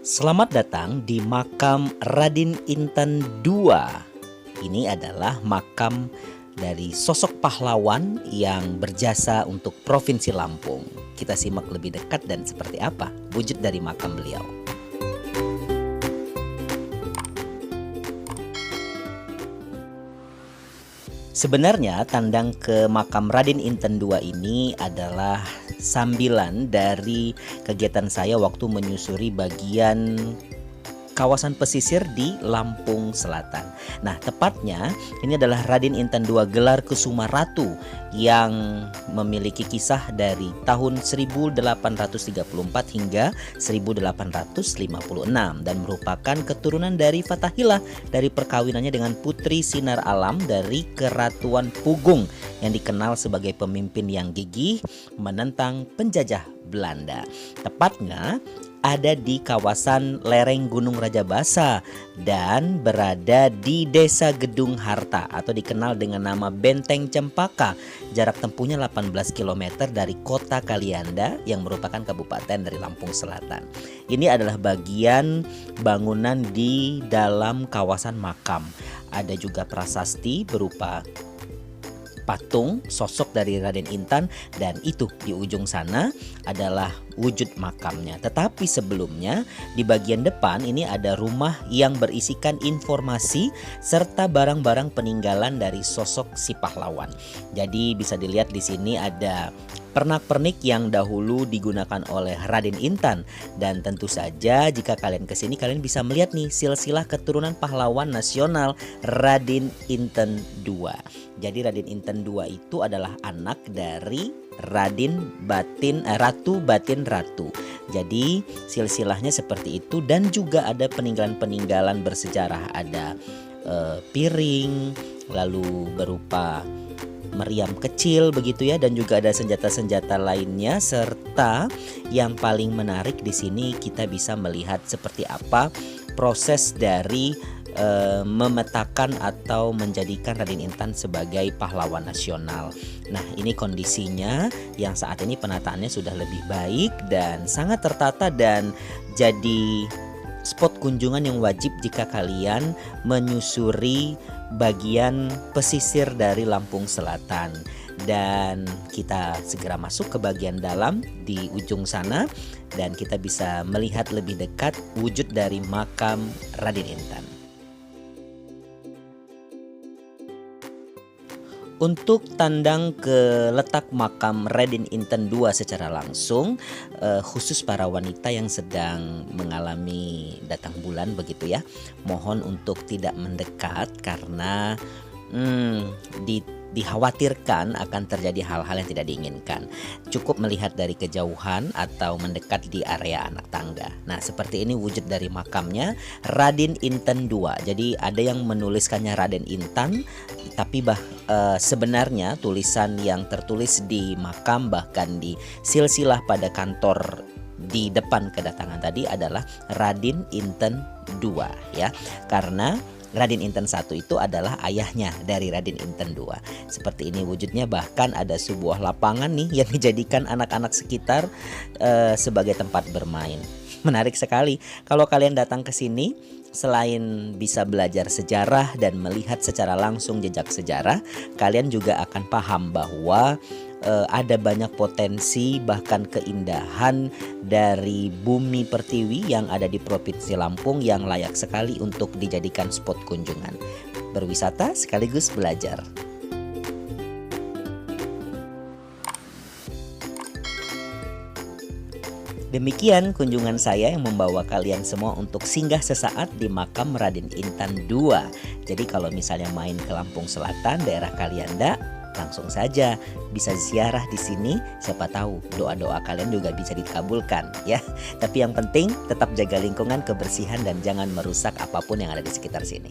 Selamat datang di makam Raden Inten II. Ini adalah makam dari sosok pahlawan yang berjasa untuk Provinsi Lampung. Kita simak lebih dekat dan seperti apa wujud dari makam beliau. Sebenarnya tandang ke makam Raden Inten II ini adalah sambilan dari kegiatan saya waktu menyusuri bagian kawasan pesisir di Lampung Selatan. Nah, tepatnya ini adalah Raden Inten II gelar Kusuma Ratu yang memiliki kisah dari tahun 1834 hingga 1856 dan merupakan keturunan dari Fathahilah dari perkawinannya dengan Putri Sinar Alam dari Keratuan Pugung yang dikenal sebagai pemimpin yang gigih menentang penjajah Belanda. Tepatnya ada di kawasan lereng Gunung Rajabasa dan berada di Desa Gedung Harta atau dikenal dengan nama Benteng Cempaka. Jarak tempuhnya 18 km dari kota Kalianda yang merupakan kabupaten dari Lampung Selatan. Ini adalah bagian bangunan di dalam kawasan makam. Ada juga prasasti berupa patung sosok dari Raden Intan dan itu di ujung sana adalah wujud makamnya. Tetapi sebelumnya di bagian depan ini ada rumah yang berisikan informasi serta barang-barang peninggalan dari sosok si pahlawan. Jadi bisa dilihat di sini ada pernak-pernik yang dahulu digunakan oleh Raden Intan dan tentu saja jika kalian kesini kalian bisa melihat nih silsilah keturunan pahlawan nasional Raden Inten II. Jadi Raden Inten II itu adalah anak dari Ratu Batin Ratu. Jadi silsilahnya seperti itu dan juga ada peninggalan-peninggalan bersejarah, ada piring, lalu berupa meriam kecil begitu ya, dan juga ada senjata-senjata lainnya, serta yang paling menarik di sini kita bisa melihat seperti apa proses dari memetakan atau menjadikan Raden Intan sebagai pahlawan nasional. Nah, ini kondisinya yang saat ini penataannya sudah lebih baik dan sangat tertata dan jadi spot kunjungan yang wajib jika kalian menyusuri bagian pesisir dari Lampung Selatan. Dan kita segera masuk ke bagian dalam di ujung sana dan kita bisa melihat lebih dekat wujud dari makam Raden Intan. Untuk tandang ke letak makam Raden Inten II secara langsung, khusus para wanita yang sedang mengalami datang bulan begitu ya, mohon untuk tidak mendekat karena dikhawatirkan akan terjadi hal-hal yang tidak diinginkan. Cukup melihat dari kejauhan atau mendekat di area anak tangga. Nah, seperti ini wujud dari makamnya Raden Inten II. Jadi ada yang menuliskannya Raden Intan, tapi sebenarnya tulisan yang tertulis di makam bahkan di silsilah pada kantor di depan kedatangan tadi adalah Raden Inten II ya. Karena Raden Inten I itu adalah ayahnya dari Raden Inten II. Seperti ini wujudnya, bahkan ada sebuah lapangan nih yang dijadikan anak-anak sekitar sebagai tempat bermain. Menarik sekali kalau kalian datang ke sini. Selain bisa belajar sejarah dan melihat secara langsung jejak sejarah, kalian juga akan paham bahwa ada banyak potensi bahkan keindahan dari bumi pertiwi yang ada di Provinsi Lampung yang layak sekali untuk dijadikan spot kunjungan. Berwisata sekaligus belajar. Demikian kunjungan saya yang membawa kalian semua untuk singgah sesaat di makam Raden Intan II. Jadi kalau misalnya main ke Lampung Selatan, daerah Kalianda, langsung saja bisa ziarah di sini. Siapa tahu doa-doa kalian juga bisa dikabulkan ya. Tapi yang penting tetap jaga lingkungan, kebersihan dan jangan merusak apapun yang ada di sekitar sini.